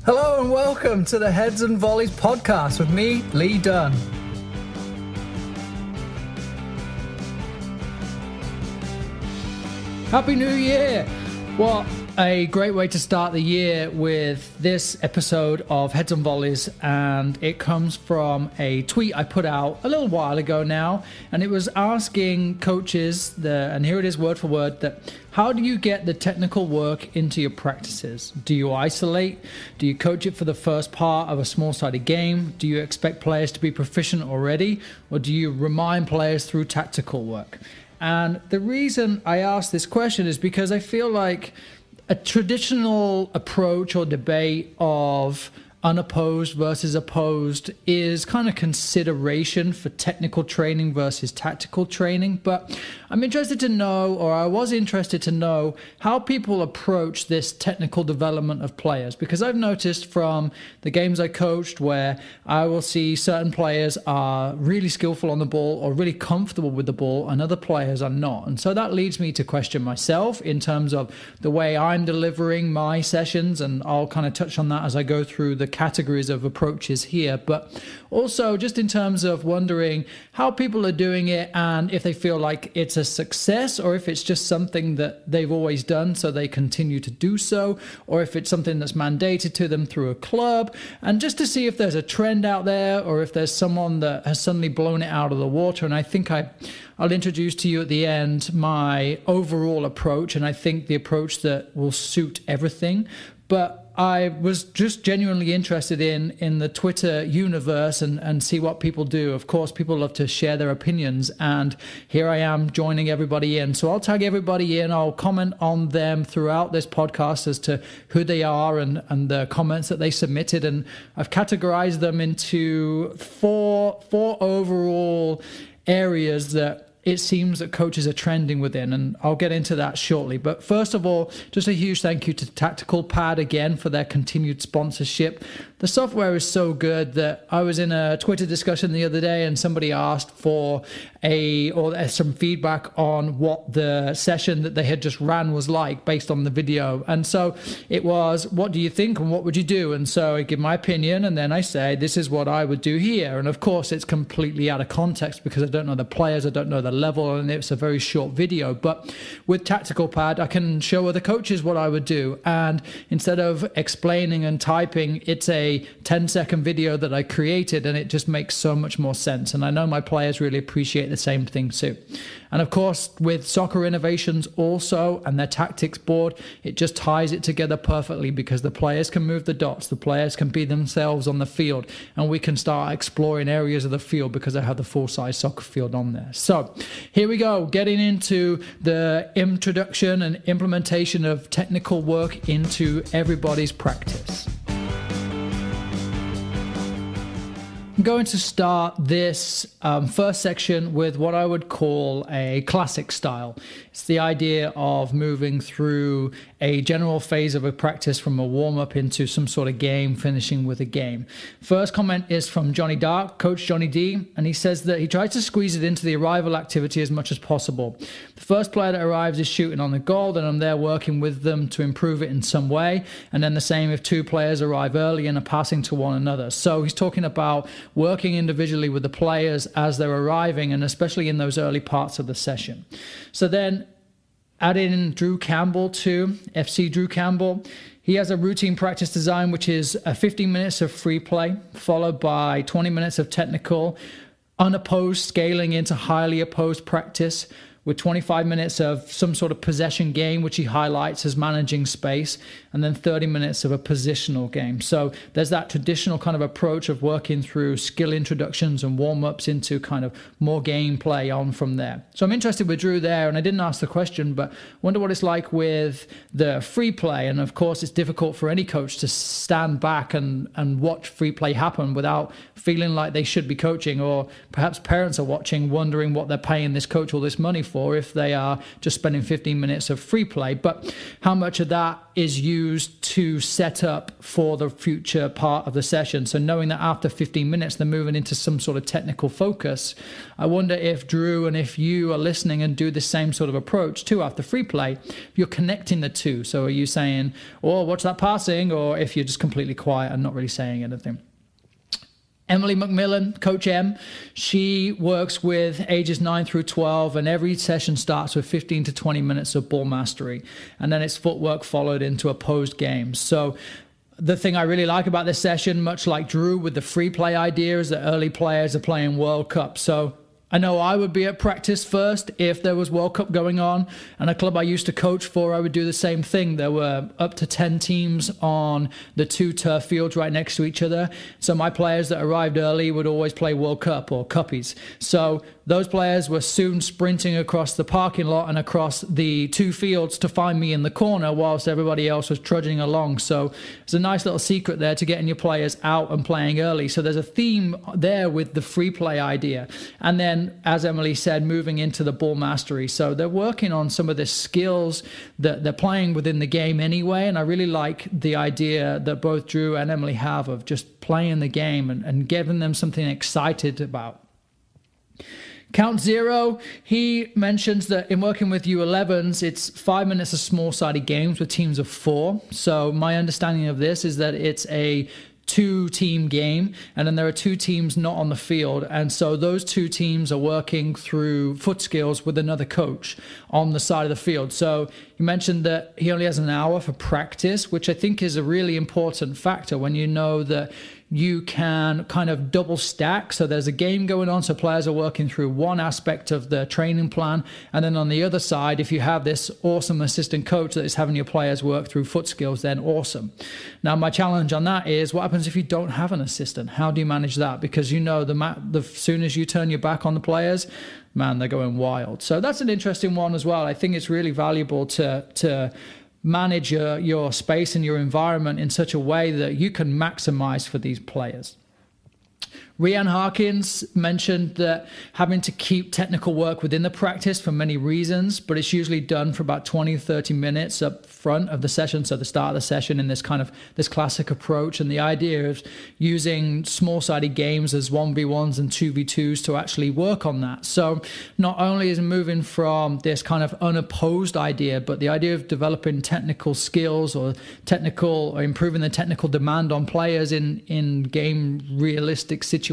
Hello and welcome to the Heads and Volleys podcast with me, Lee Dunn. Happy New Year! What a great way to start the year with this episode of Heads and Volleys, and it comes from a tweet I put out a little while ago now, and it was asking coaches, and here it is word for word, that how do you get the technical work into your practices? Do you isolate? Do you coach it for the first part of a small-sided game? Do you expect players to be proficient already? Or do you remind players through tactical work? And the reason I ask this question is because I feel like a traditional approach or debate of unopposed versus opposed is kind of consideration for technical training versus tactical training. But I'm interested to know, or I was interested to know, how people approach this technical development of players. Because I've noticed from the games I coached where I will see certain players are really skillful on the ball or really comfortable with the ball and other players are not. And so that leads me to question myself in terms of the way I'm delivering my sessions. And I'll kind of touch on that as I go through the categories of approaches here, but also just in terms of wondering how people are doing it and if they feel like it's a success or if it's just something that they've always done so they continue to do so, or if it's something that's mandated to them through a club, and just to see if there's a trend out there or if there's someone that has suddenly blown it out of the water. And I think I'll introduce to you at the end my overall approach, and I think the approach that will suit everything. But I was just genuinely interested in the Twitter universe and see what people do. Of course, people love to share their opinions, and here I am joining everybody in. So I'll tag everybody in. I'll comment on them throughout this podcast as to who they are and the comments that they submitted. And I've categorized them into four overall areas that it seems that coaches are trending within, and I'll get into that shortly. But first of all, just a huge thank you to Tactical Pad again for their continued sponsorship. The software is so good that I was in a Twitter discussion the other day and somebody asked for some feedback on what the session that they had just ran was like based on the video. And so it was, what do you think and what would you do? And so I give my opinion and then I say, this is what I would do here. And of course, it's completely out of context because I don't know the players, I don't know the level, and it's a very short video. But with Tactical Pad, I can show other coaches what I would do. And instead of explaining and typing, it's a 10-second video that I created, and it just makes so much more sense. And I know my players really appreciate the same thing too. And of course, with Soccer Innovations also and their tactics board, it just ties it together perfectly because the players can move the dots, the players can be themselves on the field, and we can start exploring areas of the field because I have the full-size soccer field on there. So here we go, getting into the introduction and implementation of technical work into everybody's practice. I'm going to start this first section with what I would call a classic style. It's the idea of moving through a general phase of a practice from a warm-up into some sort of game, finishing with a game. First comment is from Johnny Dark, Coach Johnny D, and he says that he tries to squeeze it into the arrival activity as much as possible. The first player that arrives is shooting on the goal, and I'm there working with them to improve it in some way, and then the same if two players arrive early and are passing to one another. So he's talking about working individually with the players as they're arriving, and especially in those early parts of the session. So then add in Drew Campbell too, FC Drew Campbell. He has a routine practice design, which is 15 minutes of free play, followed by 20 minutes of technical, unopposed scaling into highly opposed practice, with 25 minutes of some sort of possession game, which he highlights as managing space, and then 30 minutes of a positional game. So there's that traditional kind of approach of working through skill introductions and warm-ups into kind of more gameplay on from there. So I'm interested with Drew there, and I didn't ask the question, but wonder what it's like with the free play. And of course, it's difficult for any coach to stand back and watch free play happen without feeling like they should be coaching, or perhaps parents are watching, wondering what they're paying this coach all this money for. for if they are just spending 15 minutes of free play, but how much of that is used to set up for the future part of the session. So knowing that after 15 minutes, they're moving into some sort of technical focus. I wonder if Drew and if you are listening and do the same sort of approach too after free play, if you're connecting the two. So are you saying, oh, what's that passing? Or if you're just completely quiet and not really saying anything. Emily McMillan, Coach M, she works with ages 9 through 12, and every session starts with 15 to 20 minutes of ball mastery, and then it's footwork followed into opposed games. So the thing I really like about this session, much like Drew with the free play idea, is that early players are playing World Cup. So I know I would be at practice first if there was World Cup going on, and a club I used to coach for, I would do the same thing. There were up to 10 teams on the 2 turf fields right next to each other. So my players that arrived early would always play World Cup or Cuppies. So those players were soon sprinting across the parking lot and across the 2 fields to find me in the corner whilst everybody else was trudging along. So it's a nice little secret there to getting your players out and playing early. So there's a theme there with the free play idea. And then, as Emily said, moving into the ball mastery. So they're working on some of the skills that they're playing within the game anyway. And I really like the idea that both Drew and Emily have of just playing the game and giving them something excited about. Count Zero, he mentions that in working with U11s, it's 5 minutes of small-sided games with teams of 4. So my understanding of this is that it's a 2-team game, and then there are 2 teams not on the field, and so those 2 teams are working through foot skills with another coach on the side of the field. So you mentioned that he only has an hour for practice, which I think is a really important factor when you know that you can kind of double stack. So there's a game going on, so players are working through one aspect of the training plan, and then on the other side, if you have this awesome assistant coach that is having your players work through foot skills, then awesome. Now my challenge on that is, what happens if you don't have an assistant? How do you manage that? Because you know the soon as you turn your back on the players, man, they're going wild. So that's an interesting one as well. I think it's really valuable to manage your space and your environment in such a way that you can maximize for these players. Rhiann Harkins mentioned that having to keep technical work within the practice for many reasons, but it's usually done for about 20, 30 minutes up front of the session. So the start of the session in this classic approach, and the idea of using small-sided games as 1v1s and 2v2s to actually work on that. So not only is it moving from this kind of unopposed idea, but the idea of developing technical skills or improving the technical demand on players in game realistic situations.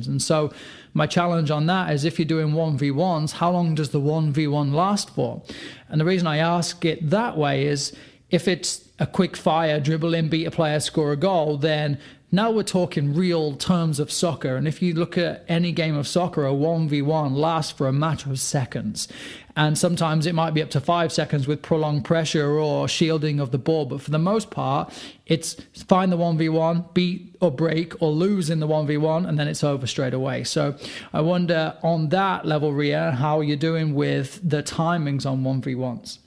And so my challenge on that is, if you're doing 1v1s, how long does the 1v1 last for? And the reason I ask it that way is, if it's a quick fire, dribble in, beat a player, score a goal, then now we're talking real terms of soccer. And if you look at any game of soccer, a 1v1 lasts for a matter of seconds. And sometimes it might be up to 5 seconds with prolonged pressure or shielding of the ball. But for the most part, it's find the 1v1, beat or break or lose in the 1v1, and then it's over straight away. So I wonder on that level, Ria, how you're doing with the timings on 1v1s.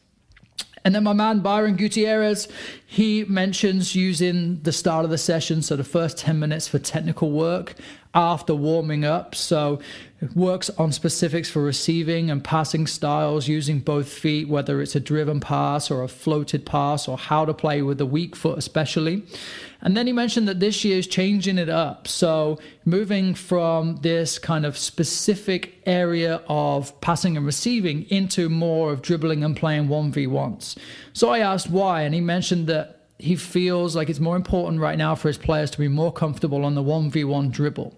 And then my man Byron Gutierrez, he mentions using the start of the session, so the first 10 minutes for technical work after warming up. So it works on specifics for receiving and passing styles using both feet, whether it's a driven pass or a floated pass, or how to play with the weak foot especially. And then he mentioned that this year is changing it up. So moving from this kind of specific area of passing and receiving into more of dribbling and playing 1v1s. So I asked why, and he mentioned that he feels like it's more important right now for his players to be more comfortable on the 1v1 dribble.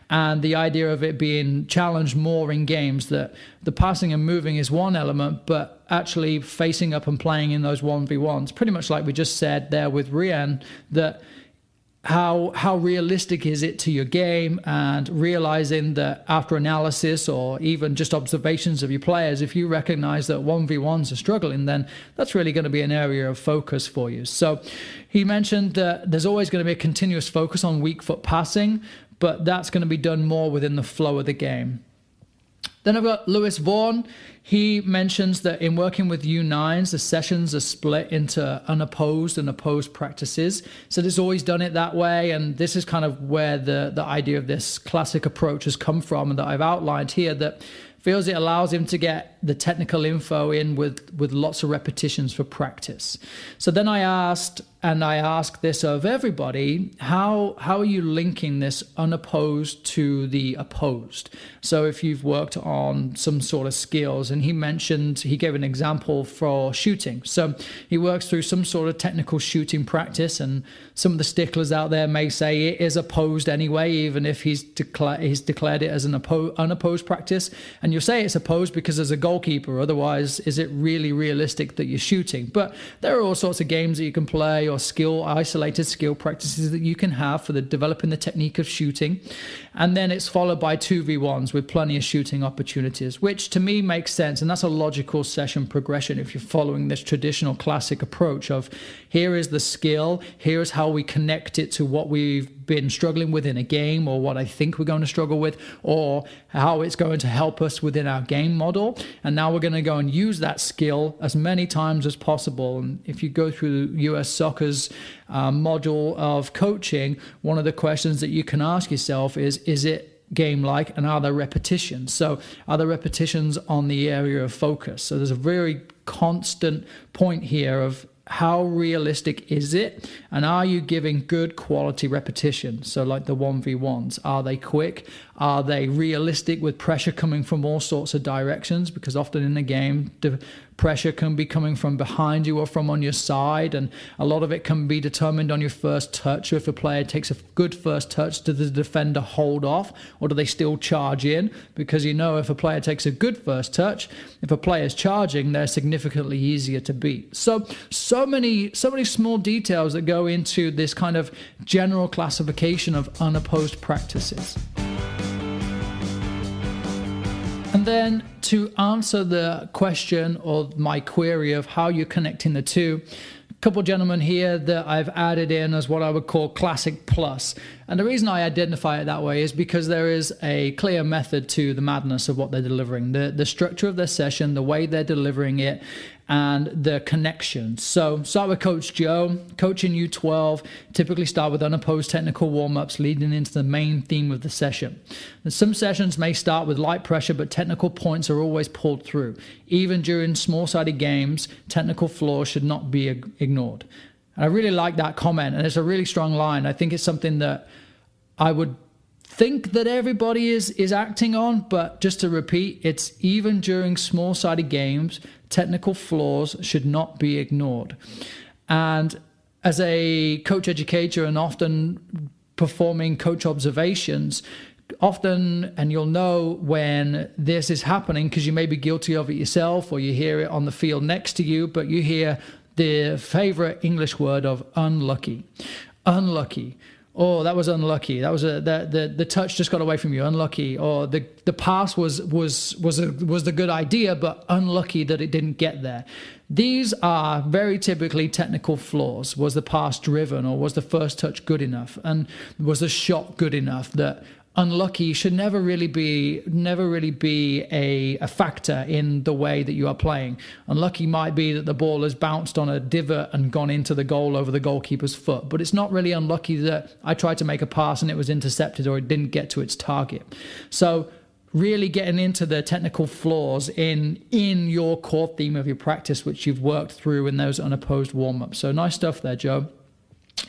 And the idea of it being challenged more in games, that the passing and moving is one element, but actually facing up and playing in those 1v1s, pretty much like we just said there with Rhiann, that how realistic is it to your game, and realizing that after analysis or even just observations of your players, if you recognize that 1v1s are struggling, then that's really going to be an area of focus for you. So he mentioned that there's always going to be a continuous focus on weak foot passing, but that's going to be done more within the flow of the game. Then I've got Lewis Vaughan. He mentions that in working with U9s, the sessions are split into unopposed and opposed practices. So there's always done it that way. And this is kind of where the idea of this classic approach has come from, and that I've outlined here, that feels it allows him to get the technical info in with lots of repetitions for practice. So then I asked, and I ask this of everybody, how are you linking this unopposed to the opposed? So if you've worked on some sort of skills, and he gave an example for shooting. So he works through some sort of technical shooting practice, and some of the sticklers out there may say it is opposed anyway, even if he's declared it as an unopposed practice. And you'll say it's opposed because there's a goalkeeper, otherwise is it really realistic that you're shooting? But there are all sorts of games that you can play, or isolated skill practices that you can have for developing the technique of shooting. And then it's followed by 2v1s with plenty of shooting opportunities, which to me makes sense. And that's a logical session progression if you're following this traditional classic approach of here is the skill, here's how we connect it to what we've been struggling with in a game, or what I think we're going to struggle with, or how it's going to help us within our game model. And now we're going to go and use that skill as many times as possible. And if you go through US Soccer's module of coaching, one of the questions that you can ask yourself is it game-like, and are there repetitions? So are there repetitions on the area of focus? So there's a very constant point here of how realistic is it, and are you giving good quality repetitions? So like the 1v1s, are they quick? Are they realistic with pressure coming from all sorts of directions? Because often in the game, the pressure can be coming from behind you or from on your side, and a lot of it can be determined on your first touch. So if a player takes a good first touch, does the defender hold off, or do they still charge in? Because if a player takes a good first touch, if a player is charging, they're significantly easier to beat. So many small details that go into this kind of general classification of unopposed practices. And then to answer the question or my query of how you're connecting the two, a couple of gentlemen here that I've added in as what I would call classic plus. And the reason I identify it that way is because there is a clear method to the madness of what they're delivering, the structure of their session, the way they're delivering it, and the connection. So start with Coach Joe. Coaching U12 typically start with unopposed technical warm-ups leading into the main theme of the session. And some sessions may start with light pressure, but technical points are always pulled through. Even during small-sided games, technical flaws should not be ignored. And I really like that comment, and it's a really strong line. I think it's something that I would think that everybody is acting on, but just to repeat, it's even during small-sided games, technical flaws should not be ignored. And as a coach educator and often performing coach observations, often, and you'll know when this is happening because you may be guilty of it yourself, or you hear it on the field next to you, but you hear the favorite English word of unlucky. Unlucky. Oh, that was unlucky. That was the touch just got away from you. Unlucky. Or the pass was the good idea, but unlucky that it didn't get there. These are very typically technical flaws. Was the pass driven, or was the first touch good enough? And was the shot good enough? That unlucky should never really be a factor in the way that you are playing. Unlucky might be that the ball has bounced on a divot and gone into the goal over the goalkeeper's foot, but it's not really unlucky that I tried to make a pass and it was intercepted or it didn't get to its target. So really getting into the technical flaws in your core theme of your practice, which you've worked through in those unopposed warm-ups. So nice stuff there, Joe.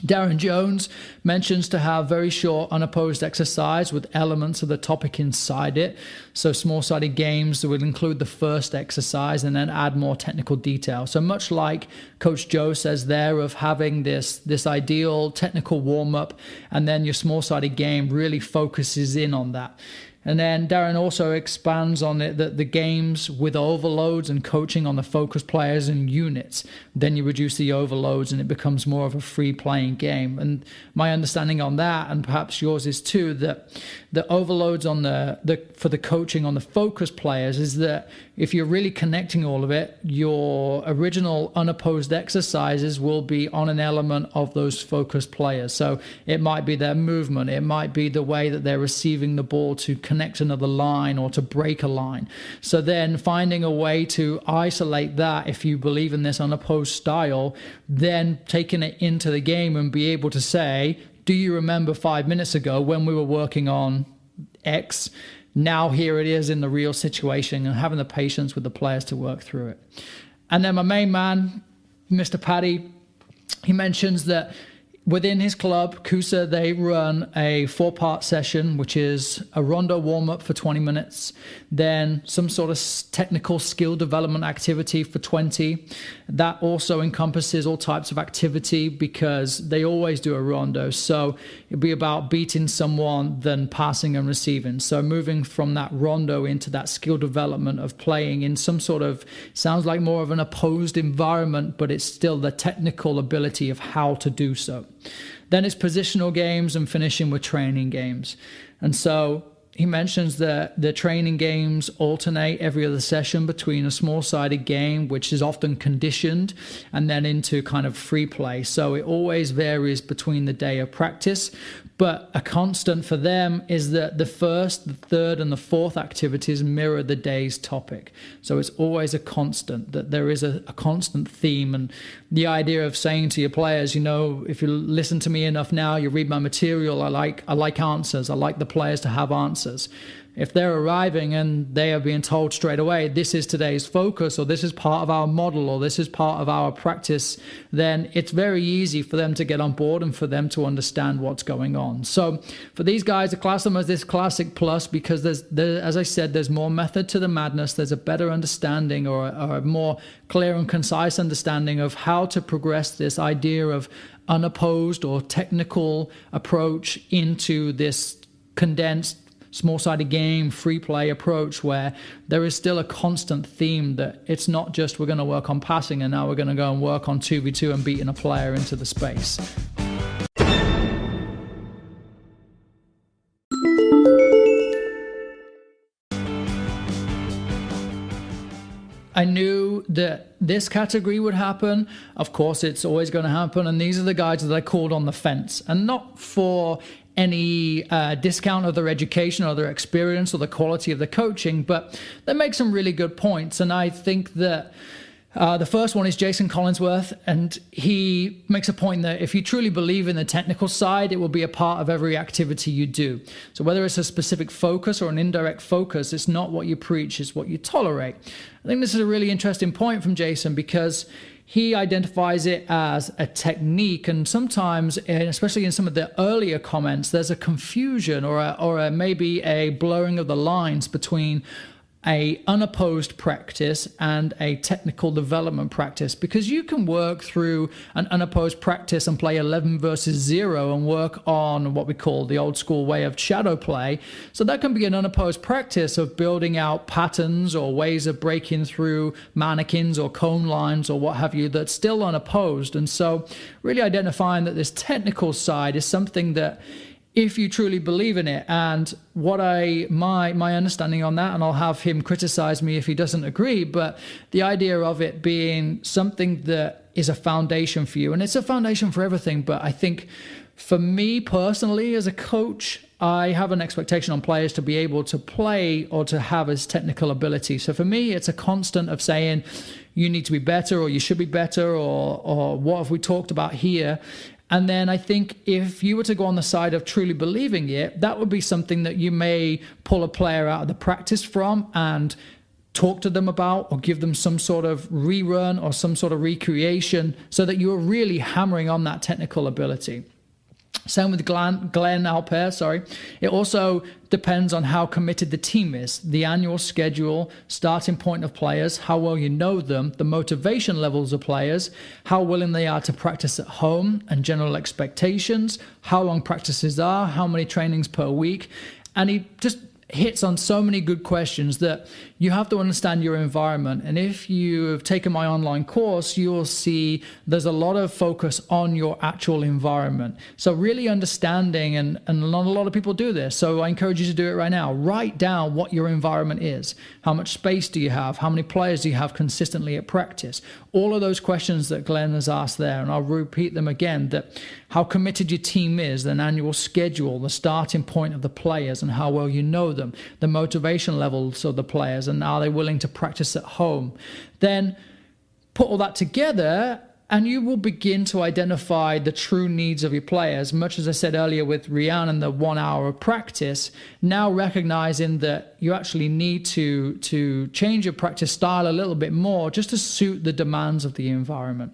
Darren Jones mentions to have very short unopposed exercise with elements of the topic inside it. So small-sided games will include the first exercise and then add more technical detail. So much like Coach Joe says there of having this ideal technical warm-up, and then your small-sided game really focuses in on that. And then Darren also expands on it that the games with overloads and coaching on the focus players and units, then you reduce the overloads and it becomes more of a free playing game. And my understanding on that, and perhaps yours is too, that the overloads on for the coaching on the focus players is that if you're really connecting all of it, your original unopposed exercises will be on an element of those focused players. So it might be their movement, it might be the way that they're receiving the ball to connect another line or to break a line. So then finding a way to isolate that, if you believe in this unopposed style, then taking it into the game and be able to say, do you remember 5 minutes ago when we were working on X? now here it is in the real situation, and having the patience with the players to work through it. And then my main man, Mr. Paddy, he mentions that within his club, Kusa, they run a 4-part session, which is a rondo warm-up for 20 minutes, then some sort of technical skill development activity for 20. That also encompasses all types of activity because they always do a rondo. So it'd be about beating someone, then passing and receiving. So moving from that rondo into that skill development of playing in some sort of, sounds like more of an opposed environment, but it's still the technical ability of how to do so. Then it's positional games and finishing with training games. And so he mentions that the training games alternate every other session between a small-sided game, which is often conditioned, and then into kind of free play. So it always varies between the day of practice. But a constant for them is that the first, the third, and the fourth activities mirror the day's topic. So it's always a constant, that there is a constant theme. And the idea of saying to your players, you know, if you listen to me enough now, you read my material, I like answers. I like the players to have answers. If they're arriving and they are being told straight away, this is today's focus, or this is part of our model, or this is part of our practice, then it's very easy for them to get on board and for them to understand what's going on. So for these guys, I class them as this classic plus because as I said, there's more method to the madness. There's a better understanding or a more clear and concise understanding of how to progress this idea of unopposed or technical approach into this condensed small-sided game, free play approach where there is still a constant theme that it's not just we're going to work on passing and now we're going to go and work on 2v2 and beating a player into the space. I knew that this category would happen. Of course, it's always going to happen. And these are the guys that I called on the fence, and not for any discount of their education or their experience or the quality of the coaching, but they make some really good points. And I think that the first one is Jason Collinsworth, and he makes a point that if you truly believe in the technical side, it will be a part of every activity you do. So whether it's a specific focus or an indirect focus, it's not what you preach, it's what you tolerate. I think this is a really interesting point from Jason because he identifies it as a technique, and sometimes, and especially in some of the earlier comments, there's a confusion or maybe a blurring of the lines between a unopposed practice and a technical development practice, because you can work through an unopposed practice and play 11 versus 0 and work on what we call the old school way of shadow play. So that can be an unopposed practice of building out patterns or ways of breaking through mannequins or cone lines or what have you that's still unopposed. And so really identifying that this technical side is something that if you truly believe in it, and what my understanding on that, and I'll have him criticize me if he doesn't agree, but the idea of it being something that is a foundation for you, and it's a foundation for everything, but I think for me personally as a coach, I have an expectation on players to be able to play or to have his technical ability. So for me, it's a constant of saying, you need to be better, or you should be better, or what have we talked about here? And then I think if you were to go on the side of truly believing it, that would be something that you may pull a player out of the practice from and talk to them about, or give them some sort of rerun or some sort of recreation so that you're really hammering on that technical ability. Same with Glenn Alper, It also depends on how committed the team is, the annual schedule, starting point of players, how well you know them, the motivation levels of players, how willing they are to practice at home, and general expectations, how long practices are, how many trainings per week. And he just hits on so many good questions that you have to understand your environment. And if you have taken my online course, you will see there's a lot of focus on your actual environment. So really understanding, and not a lot of people do this, so I encourage you to do it right now. Write down what your environment is. How much space do you have? How many players do you have consistently at practice? All of those questions that Glenn has asked there, and I'll repeat them again, that how committed your team is, an annual schedule, the starting point of the players and how well you know them, the motivation levels of the players, and are they willing to practice at home? Then put all that together And you will begin to identify the true needs of your players, much as I said earlier with Rianne and the 1 hour of practice, now recognizing that you actually need to change your practice style a little bit more just to suit the demands of the environment.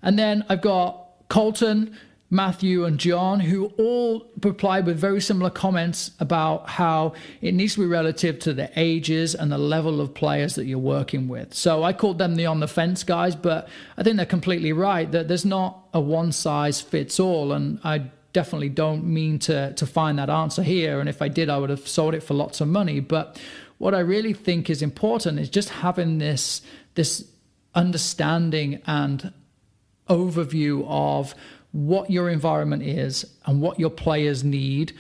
And then I've got Colton, Matthew, and John, who all replied with very similar comments about how it needs to be relative to the ages and the level of players that you're working with. So I called them the on the fence guys, but I think they're completely right that there's not a one size fits all. And I definitely don't mean to find that answer here. And if I did, I would have sold it for lots of money. But what I really think is important is just having this understanding and overview of what your environment is and what your players need.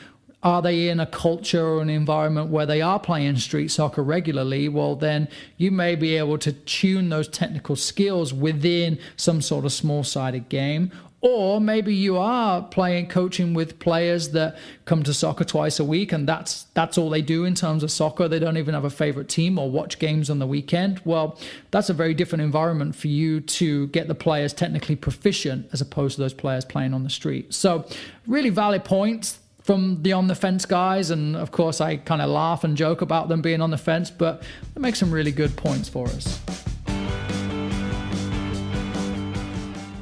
Are they in a culture or an environment where they are playing street soccer regularly? Well, then you may be able to tune those technical skills within some sort of small-sided game. Or maybe you are coaching with players that come to soccer twice a week and that's all they do in terms of soccer. They don't even have a favorite team or watch games on the weekend. Well, that's a very different environment for you to get the players technically proficient as opposed to those players playing on the street. So really valid points from the on the fence guys. And of course, I kind of laugh and joke about them being on the fence, but they make some really good points for us.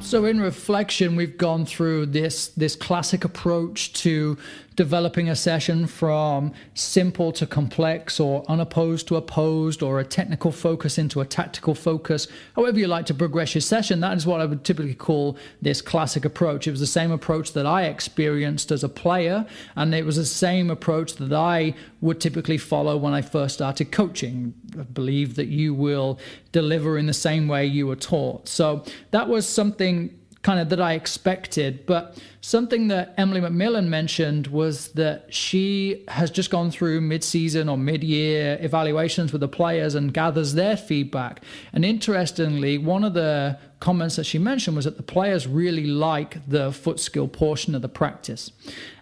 So in reflection, we've gone through this classic approach to developing a session from simple to complex, or unopposed to opposed, or a technical focus into a tactical focus. However you like to progress your session, that is what I would typically call this classic approach. It was the same approach that I experienced as a player, and it was the same approach that I would typically follow when I first started coaching. I believe that you will deliver in the same way you were taught. So that was something kind of that I expected. But something that Emily McMillan mentioned was that she has just gone through mid-season or mid-year evaluations with the players and gathers their feedback. And interestingly, one of the comments that she mentioned was that the players really like the foot skill portion of the practice.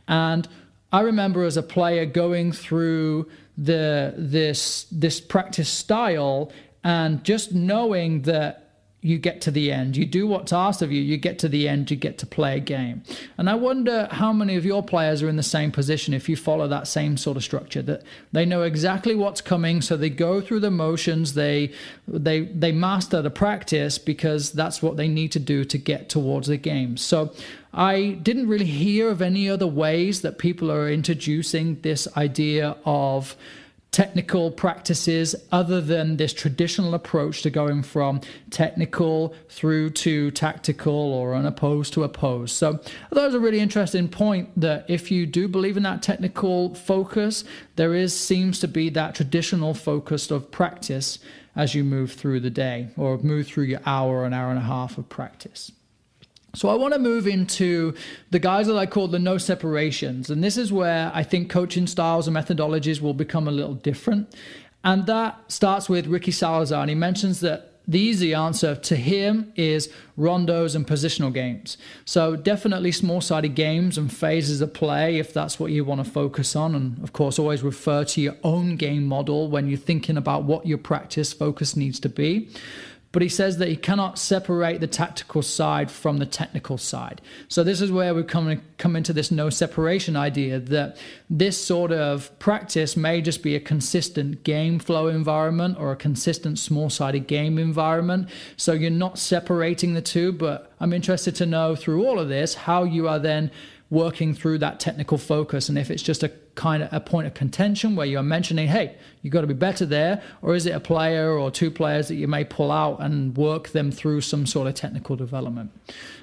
And I remember as a player going through this practice style and just knowing that you get to the end, you do what's asked of you, you get to the end, you get to play a game. And I wonder how many of your players are in the same position if you follow that same sort of structure, that they know exactly what's coming, so they go through the motions, they master the practice because that's what they need to do to get towards the game. So I didn't really hear of any other ways that people are introducing this idea of technical practices other than this traditional approach to going from technical through to tactical or unopposed to opposed. So I thought it was a really interesting point that if you do believe in that technical focus, there seems to be that traditional focus of practice as you move through the day or move through your hour and a half of practice. So I want to move into the guys that I call the no separations. And this is where I think coaching styles and methodologies will become a little different. And that starts with Ricky Salazar. And he mentions that the easy answer to him is rondos and positional games. So definitely small-sided games and phases of play if that's what you want to focus on. And of course, always refer to your own game model when you're thinking about what your practice focus needs to be. But he says that he cannot separate the tactical side from the technical side. So this is where we come into this no separation idea, that this sort of practice may just be a consistent game flow environment or a consistent small-sided game environment. So you're not separating the two, but I'm interested to know through all of this how you are then working through that technical focus, and if it's just a kind of a point of contention where you're mentioning, hey, you got to be better there, or is it a player or two players that you may pull out and work them through some sort of technical development.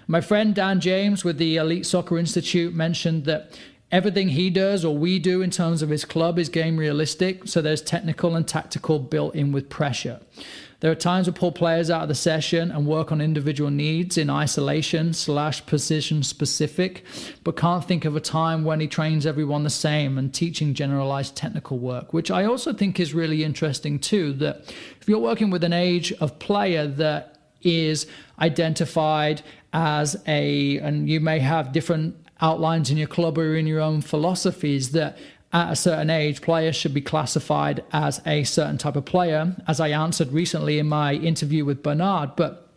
My friend Dan James with the Elite Soccer Institute mentioned that everything he does or we do in terms of his club is game realistic, so there's technical and tactical built in with pressure. There are times we pull players out of the session and work on individual needs in isolation / position specific, but can't think of a time when he trains everyone the same and teaching generalized technical work, which I also think is really interesting too, that if you're working with an age of player that is identified as and you may have different outlines in your club or in your own philosophies, that at a certain age, players should be classified as a certain type of player, as I answered recently in my interview with Bernard. But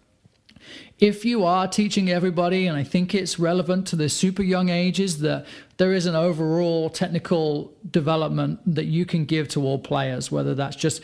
if you are teaching everybody, and I think it's relevant to the super young ages, that there is an overall technical development that you can give to all players, whether that's just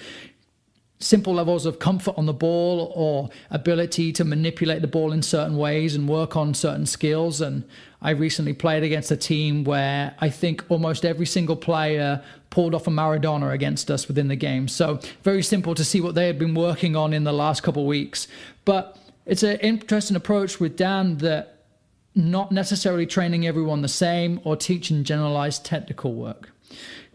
simple levels of comfort on the ball or ability to manipulate the ball in certain ways and work on certain skills. And I recently played against a team where I think almost every single player pulled off a Maradona against us within the game. So very simple to see what they had been working on in the last couple of weeks. But it's an interesting approach with Dan, that not necessarily training everyone the same or teaching generalized technical work.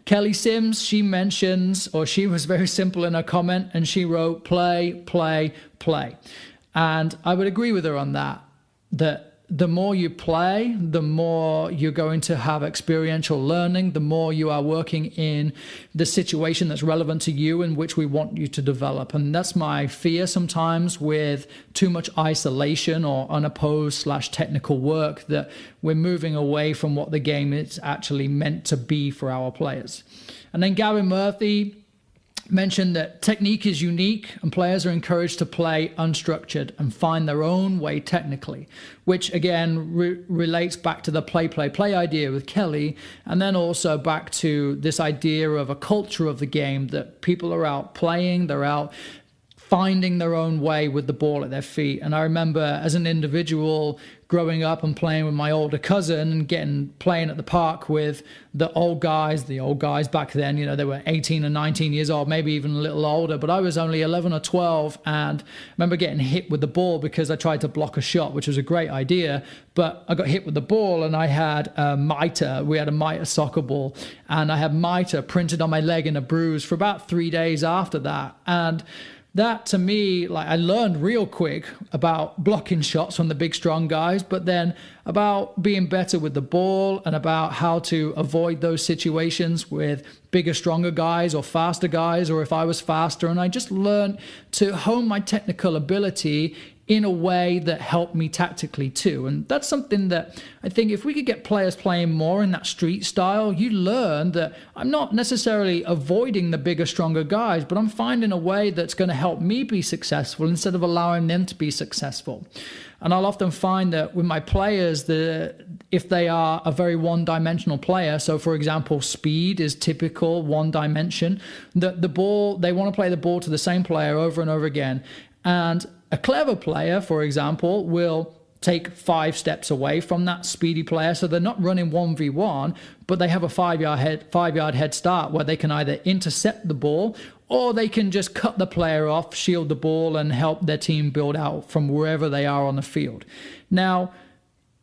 Kelly Sims, she mentions, or she was very simple in her comment, and she wrote play, play, play. And I would agree with her on that the more you play, the more you're going to have experiential learning, the more you are working in the situation that's relevant to you and which we want you to develop. And that's my fear sometimes with too much isolation or unopposed/technical work, that we're moving away from what the game is actually meant to be for our players. And then Gavin Murphy mentioned that technique is unique and players are encouraged to play unstructured and find their own way technically, which again relates back to the play idea with Kelly, and then also back to this idea of a culture of the game, that people are out playing, they're out finding their own way with the ball at their feet. And I remember as an individual growing up and playing with my older cousin and playing at the park with the old guys back then, you know, they were 18 and 19 years old, maybe even a little older, but I was only 11 or 12, and I remember getting hit with the ball because I tried to block a shot, which was a great idea, but I got hit with the ball and I had a mitre. We had a mitre soccer ball, and I had mitre printed on my leg in a bruise for about 3 days after that. And that to me, like, I learned real quick about blocking shots from the big strong guys, but then about being better with the ball and about how to avoid those situations with bigger, stronger guys or faster guys, or if I was faster. And I just learned to hone my technical ability in a way that helped me tactically too. And that's something that I think if we could get players playing more in that street style, you learn that I'm not necessarily avoiding the bigger, stronger guys, but I'm finding a way that's going to help me be successful instead of allowing them to be successful. And I'll often find that with my players, if they are a very one-dimensional player, so for example, speed is typical one dimension, that the ball, they want to play the ball to the same player over and over again. And a clever player, for example, will take 5 steps away from that speedy player. So they're not running 1v1, but they have a 5-yard head start where they can either intercept the ball or they can just cut the player off, shield the ball, and help their team build out from wherever they are on the field. Now,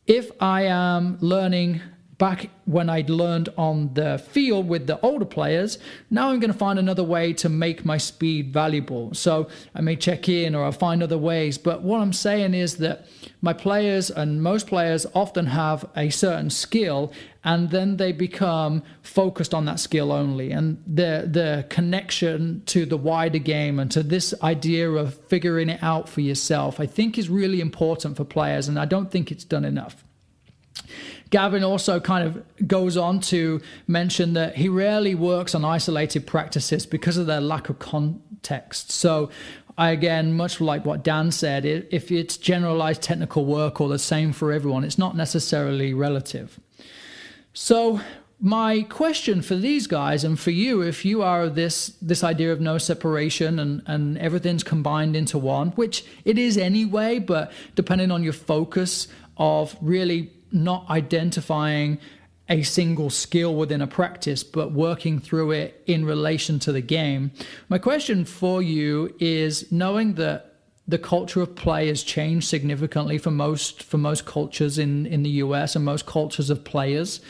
if I am learning back when I'd learned on the field with the older players, now I'm going to find another way to make my speed valuable. So I may check in or I'll find other ways. But what I'm saying is that my players, and most players, often have a certain skill, and then they become focused on that skill only. And the connection to the wider game and to this idea of figuring it out for yourself, I think is really important for players, and I don't think it's done enough. Gavin also kind of goes on to mention that he rarely works on isolated practices because of their lack of context. So again, much like what Dan said, if it's generalized technical work or the same for everyone, it's not necessarily relative. So my question for these guys and for you, if you are this idea of no separation and everything's combined into one, which it is anyway, but depending on your focus of really not identifying a single skill within a practice, but working through it in relation to the game. My question for you is, knowing that the culture of play has changed significantly for most cultures in the US and most cultures of players,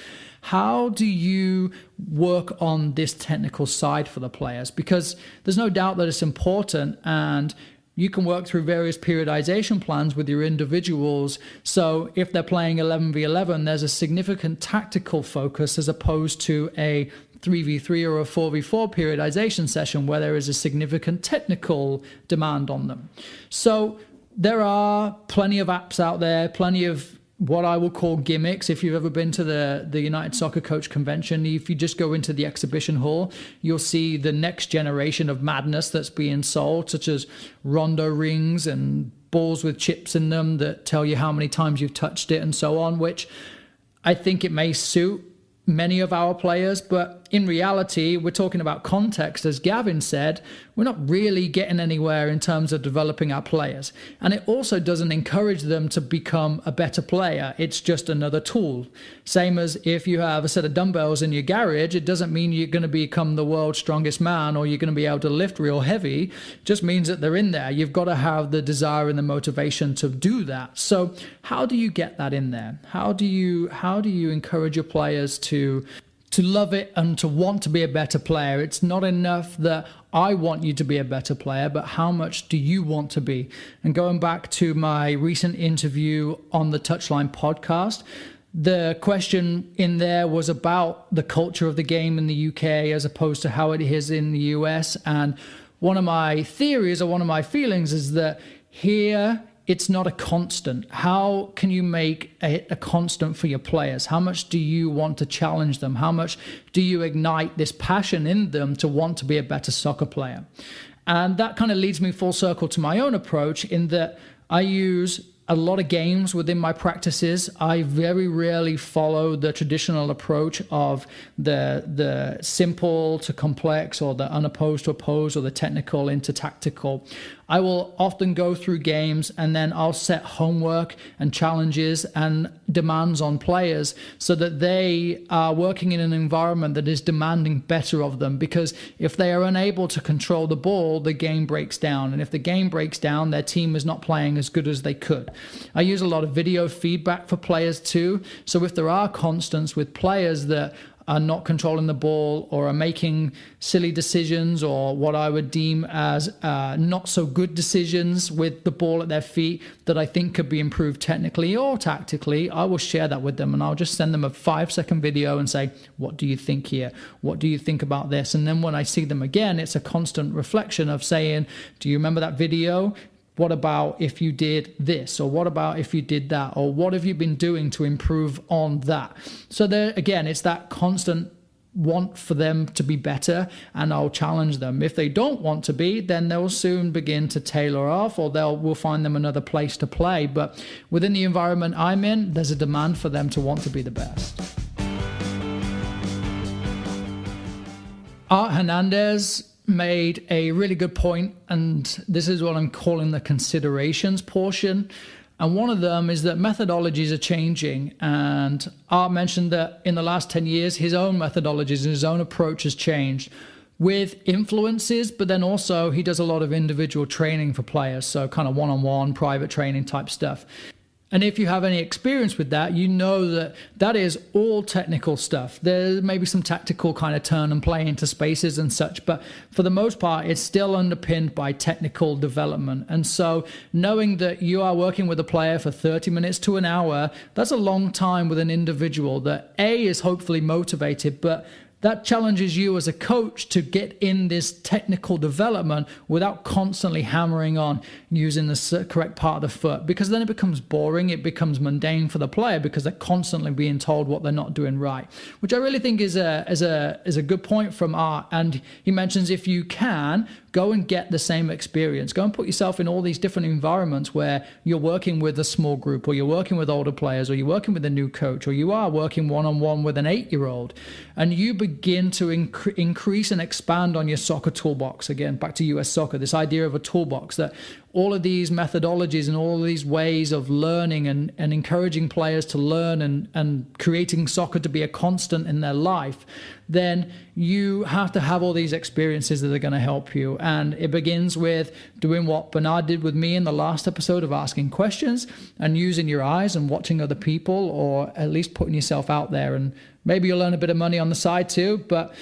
how do you work on this technical side for the players? Because there's no doubt that it's important, and you can work through various periodization plans with your individuals. So if they're playing 11v11, there's a significant tactical focus as opposed to a 3v3 or a 4v4 periodization session where there is a significant technical demand on them. So there are plenty of apps out there, plenty of what I will call gimmicks. If you've ever been to the United Soccer Coach Convention, if you just go into the exhibition hall, you'll see the next generation of madness that's being sold, such as rondo rings and balls with chips in them that tell you how many times you've touched it and so on, which I think it may suit many of our players, but in reality, we're talking about context. As Gavin said, we're not really getting anywhere in terms of developing our players. And it also doesn't encourage them to become a better player. It's just another tool. Same as if you have a set of dumbbells in your garage, it doesn't mean you're going to become the world's strongest man or you're going to be able to lift real heavy. It just means that they're in there. You've got to have the desire and the motivation to do that. So how do you get that in there? How do you encourage your players to love it and to want to be a better player? It's not enough that I want you to be a better player, but how much do you want to be? And going back to my recent interview on the Touchline podcast, the question in there was about the culture of the game in the UK as opposed to how it is in the US. And one of my theories or one of my feelings is that here it's not a constant. How can you make a constant for your players? How much do you want to challenge them? How much do you ignite this passion in them to want to be a better soccer player? And that kind of leads me full circle to my own approach in that I use a lot of games within my practices. I very rarely follow the traditional approach of the simple to complex or the unopposed to opposed or the technical into tactical. I will often go through games and then I'll set homework and challenges and demands on players so that they are working in an environment that is demanding better of them, because if they are unable to control the ball, the game breaks down. And if the game breaks down, their team is not playing as good as they could. I use a lot of video feedback for players too. So if there are constants with players that are not controlling the ball or are making silly decisions or what I would deem as not so good decisions with the ball at their feet that I think could be improved technically or tactically, I will share that with them and I'll just send them a 5-second video and say, what do you think here? What do you think about this? And then when I see them again, it's a constant reflection of saying, do you remember that video? What about if you did this? Or what about if you did that? Or what have you been doing to improve on that? So there, again, it's that constant want for them to be better, and I'll challenge them. If they don't want to be, then they'll soon begin to tailor off, or we'll find them another place to play. But within the environment I'm in, there's a demand for them to want to be the best. Art Hernandez made a really good point, and this is what I'm calling the considerations portion. And one of them is that methodologies are changing. And Art mentioned that in the last 10 years, his own methodologies and his own approach has changed with influences, but then also he does a lot of individual training for players. So kind of one-on-one private training type stuff. And if you have any experience with that, you know that that is all technical stuff. There may be some tactical kind of turn and play into spaces and such, but for the most part, it's still underpinned by technical development. And so knowing that you are working with a player for 30 minutes to an hour, that's a long time with an individual that A, is hopefully motivated, but that challenges you as a coach to get in this technical development without constantly hammering on using the correct part of the foot, because then it becomes boring, it becomes mundane for the player because they're constantly being told what they're not doing right, which I really think is a good point from Art. And he mentions if you can, go and get the same experience. Go and put yourself in all these different environments where you're working with a small group, or you're working with older players, or you're working with a new coach, or you are working one-on-one with an 8-year-old, and you begin to increase and expand on your soccer toolbox. Again, back to US soccer, this idea of a toolbox, that all of these methodologies and all of these ways of learning and encouraging players to learn and creating soccer to be a constant in their life, then you have to have all these experiences that are going to help you. And it begins with doing what Bernard did with me in the last episode of asking questions and using your eyes and watching other people, or at least putting yourself out there. And maybe you'll earn a bit of money on the side too, but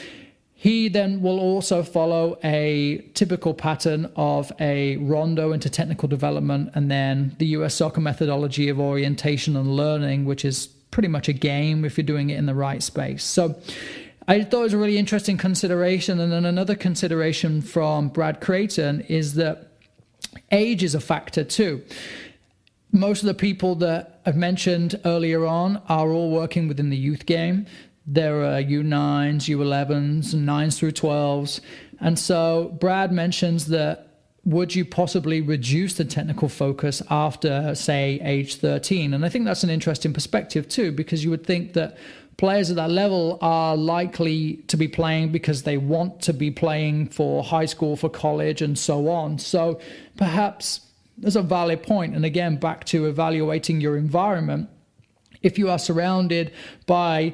he then will also follow a typical pattern of a rondo into technical development, and then the US soccer methodology of orientation and learning, which is pretty much a game if you're doing it in the right space. So I thought it was a really interesting consideration. And then another consideration from Brad Creighton is that age is a factor too. Most of the people that I've mentioned earlier on are all working within the youth game. There are U9s, U11s, and 9s through 12s. And so Brad mentions that would you possibly reduce the technical focus after, say, age 13? And I think that's an interesting perspective too, because you would think that players at that level are likely to be playing because they want to be playing for high school, for college, and so on. So perhaps there's a valid point. And again, back to evaluating your environment. If you are surrounded by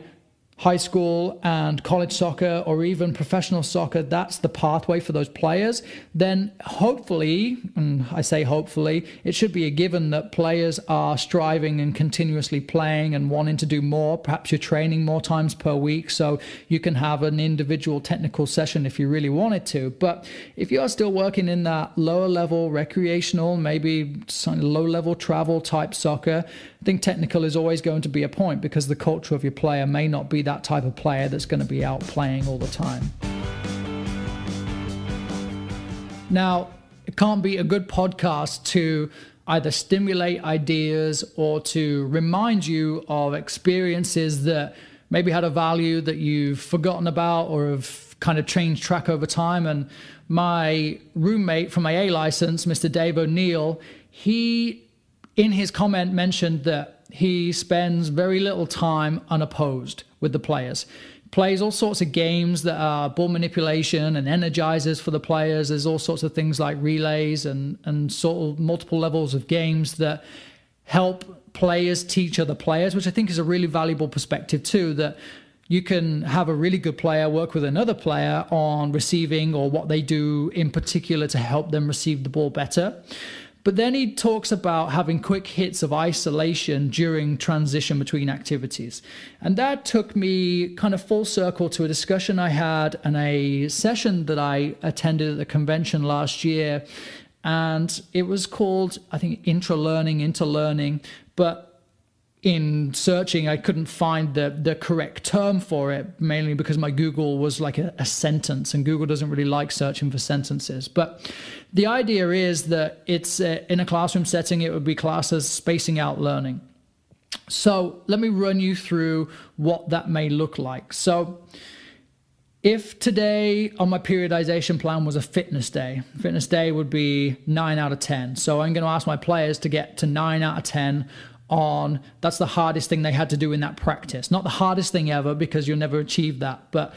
high school and college soccer or even professional soccer, that's the pathway for those players, then hopefully, and I say hopefully, it should be a given that players are striving and continuously playing and wanting to do more. Perhaps you're training more times per week, so you can have an individual technical session if you really wanted to. But if you are still working in that lower level recreational, maybe low level travel type soccer, I think technical is always going to be a point, because the culture of your player may not be that type of player that's going to be out playing all the time. Now, it can't be a good podcast to either stimulate ideas or to remind you of experiences that maybe had a value that you've forgotten about or have kind of changed track over time. And my roommate from my A license, Mr. Dave O'Neill, he in his comment mentioned that he spends very little time unopposed with the players. Plays all sorts of games that are ball manipulation and energizers for the players. There's all sorts of things like relays and sort of multiple levels of games that help players teach other players, which I think is a really valuable perspective too, that you can have a really good player work with another player on receiving or what they do in particular to help them receive the ball better. But then he talks about having quick hits of isolation during transition between activities. And that took me kind of full circle to a discussion I had and a session that I attended at the convention last year. And it was called, I think, interlearning. But in searching, I couldn't find the correct term for it, mainly because my Google was like a sentence, and Google doesn't really like searching for sentences. But the idea is that it's in a classroom setting, it would be classed as spacing out learning. So let me run you through what that may look like. So if today on my periodization plan was a fitness day would be 9 out of 10. So I'm going to ask my players to get to 9 out of 10 on, that's the hardest thing they had to do in that practice. Not the hardest thing ever, because you'll never achieve that, but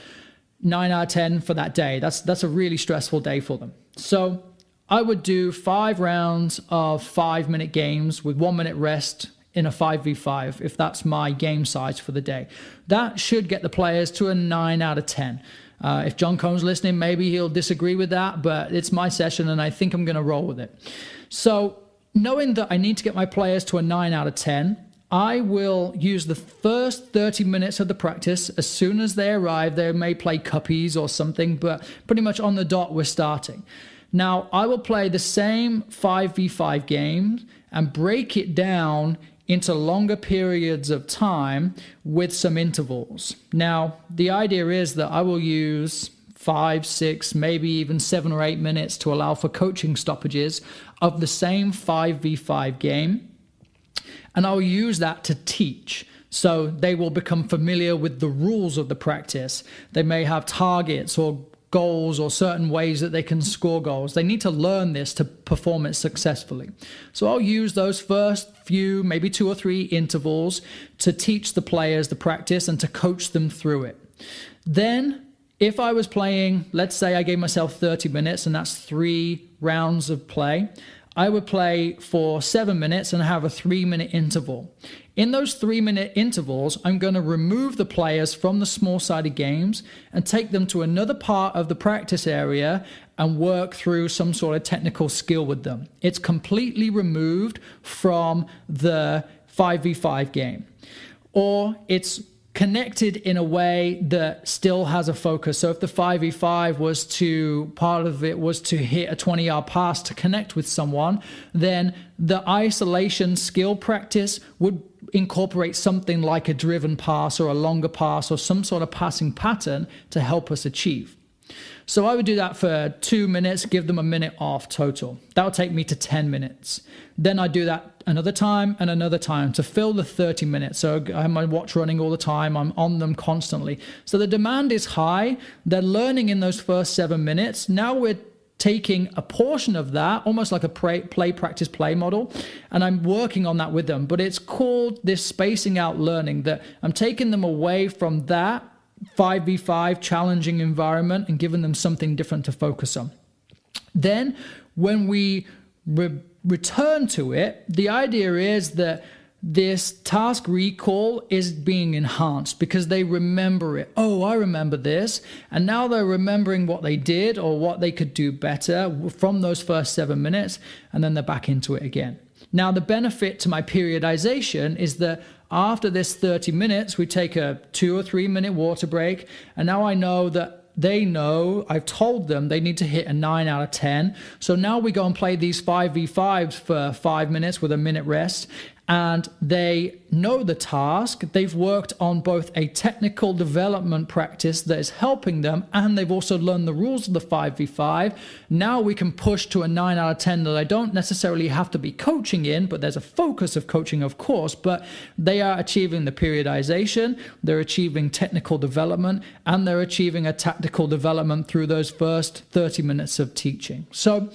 9 out of 10 for that day. That's a really stressful day for them. So I would do 5 rounds of 5-minute games with 1 minute rest in a 5v5, if that's my game size for the day. That should get the players to a 9 out of 10. If John Cohn's listening, maybe he'll disagree with that, but it's my session and I think I'm going to roll with it. So knowing that I need to get my players to a 9 out of 10, I will use the first 30 minutes of the practice. As soon as they arrive, they may play cuppies or something, but pretty much on the dot, we're starting. Now, I will play the same 5v5 game and break it down into longer periods of time with some intervals. Now, the idea is that I will use 5, 6, maybe even 7 or 8 minutes to allow for coaching stoppages of the same 5v5 game. And I'll use that to teach. So they will become familiar with the rules of the practice. They may have targets or goals or certain ways that they can score goals. They need to learn this to perform it successfully. So I'll use those first few, maybe 2 or 3 intervals to teach the players the practice and to coach them through it. Then, if I was playing, let's say I gave myself 30 minutes and that's 3 rounds of play, I would play for 7 minutes and have a 3-minute interval. In those 3-minute intervals, I'm going to remove the players from the small-sided games and take them to another part of the practice area and work through some sort of technical skill with them. It's completely removed from the 5v5 game. Or it's connected in a way that still has a focus. So if the 5v5 was to, part of it was to hit a 20-yard pass to connect with someone, then the isolation skill practice would incorporate something like a driven pass or a longer pass or some sort of passing pattern to help us achieve. So I would do that for 2 minutes, give them a minute off total. That would take me to 10 minutes. Then I do that another time and another time to fill the 30 minutes. So I have my watch running all the time. I'm on them constantly. So the demand is high. They're learning in those first 7 minutes. Now we're taking a portion of that, almost like a play, practice, play model, and I'm working on that with them. But it's called this spacing out learning, that I'm taking them away from that 5v5 challenging environment and giving them something different to focus on. Then when we return to it, the idea is that this task recall is being enhanced because they remember it. Oh, I remember this. And now they're remembering what they did or what they could do better from those first 7 minutes, and then they're back into it again. Now, the benefit to my periodization is that after this 30 minutes, we take a 2 or 3 minute water break. And now I know that they know, I've told them they need to hit a 9 out of 10. So now we go and play these 5v5s for 5 minutes with a minute rest. And they know the task. They've worked on both a technical development practice that is helping them, and they've also learned the rules of the 5v5. Now we can push to a 9 out of 10 that I don't necessarily have to be coaching in, but there's a focus of coaching, of course, but they are achieving the periodization, they're achieving technical development, and they're achieving a tactical development through those first 30 minutes of teaching. So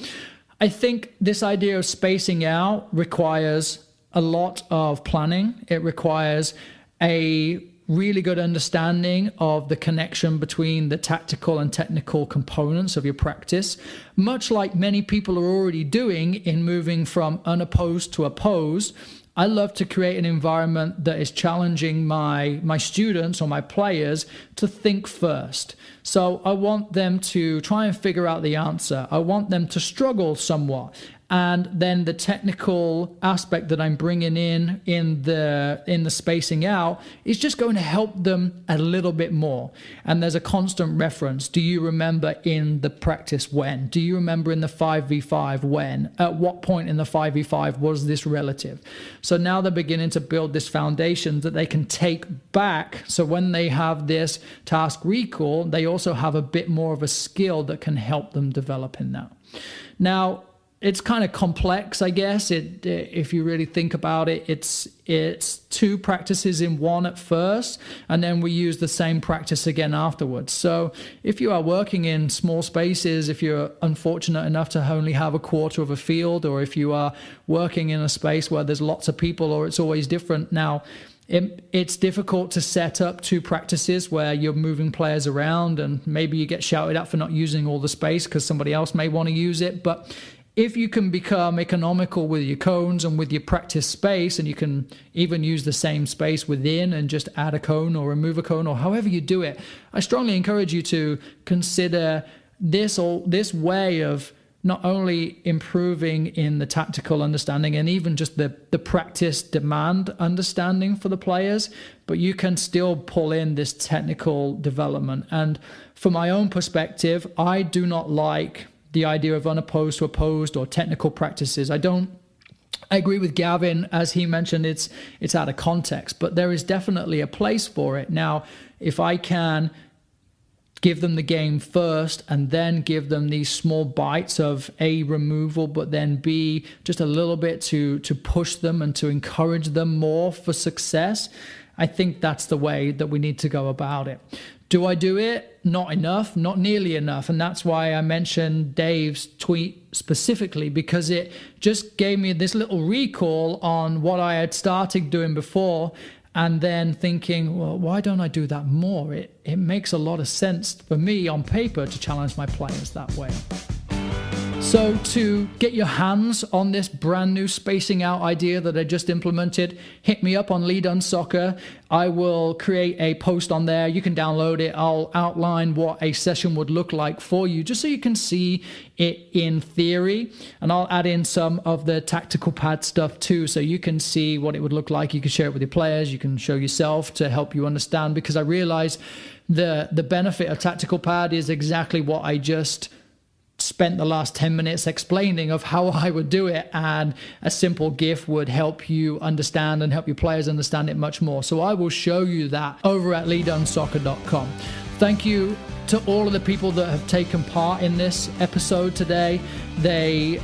I think this idea of spacing out requires a lot of planning. It requires a really good understanding of the connection between the tactical and technical components of your practice, much like many people are already doing in moving from unopposed to opposed. I love to create an environment that is challenging my students or my players to think first. So I want them to try and figure out the answer. I want them to struggle somewhat. And then the technical aspect that I'm bringing in the spacing out is just going to help them a little bit more. And there's a constant reference. Do you remember in the practice when? Do you remember in the 5v5 when? At what point in the 5v5 was this relative? So now they're beginning to build this foundation that they can take back. So when they have this task recall, they also have a bit more of a skill that can help them develop in that. Now, it's kind of complex, I guess. If you really think about it, it's 2 practices in one at first, and then we use the same practice again afterwards. So if you are working in small spaces, if you're unfortunate enough to only have a quarter of a field, or if you are working in a space where there's lots of people, or it's always different. Now, it's difficult to set up 2 practices where you're moving players around, and maybe you get shouted at for not using all the space because somebody else may want to use it. But if you can become economical with your cones and with your practice space, and you can even use the same space within and just add a cone or remove a cone or however you do it, I strongly encourage you to consider this way of not only improving in the tactical understanding and even just the practice demand understanding for the players, but you can still pull in this technical development. And from my own perspective, I do not like the idea of unopposed to opposed or technical practices. I agree with Gavin, as he mentioned, it's out of context, but there is definitely a place for it. Now, if I can give them the game first and then give them these small bites of A, removal, but then B, just a little bit to push them and to encourage them more for success, I think that's the way that we need to go about it. Do I do it? Not enough, not nearly enough. And that's why I mentioned Dave's tweet specifically, because it just gave me this little recall on what I had started doing before, and then thinking, well, why don't I do that more? It makes a lot of sense for me on paper to challenge my players that way. So to get your hands on this brand new spacing out idea that I just implemented, hit me up on LeeDunneSoccer. I will create a post on there. You can download it. I'll outline what a session would look like for you, just so you can see it in theory. And I'll add in some of the tactical pad stuff too, so you can see what it would look like. You can share it with your players. You can show yourself to help you understand, because I realize the benefit of tactical pad is exactly what I just spent the last 10 minutes explaining of how I would do it, and a simple GIF would help you understand and help your players understand it much more. So I will show you that over at LeeDunneSoccer.com. Thank you to all of the people that have taken part in this episode today. They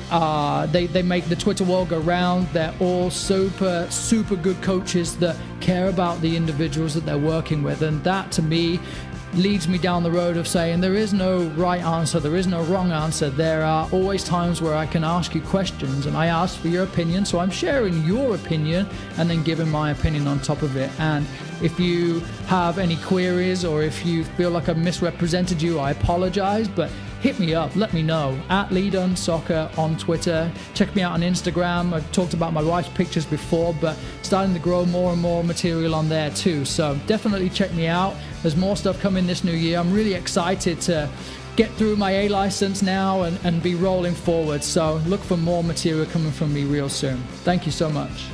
make the Twitter world go round. They're all super good coaches that care about the individuals that they're working with, and that to me leads me down the road of saying there is no right answer, there is no wrong answer. There are always times where I can ask you questions, and I ask for your opinion, so I'm sharing your opinion and then giving my opinion on top of it. And if you have any queries or if you feel like I've misrepresented you, I apologize, but hit me up, let me know, at LeeDunneSoccer on Twitter. Check me out on Instagram. I've talked about my wife's pictures before, but starting to grow more and more material on there too. So definitely check me out. There's more stuff coming this new year. I'm really excited to get through my A license now and be rolling forward. So look for more material coming from me real soon. Thank you so much.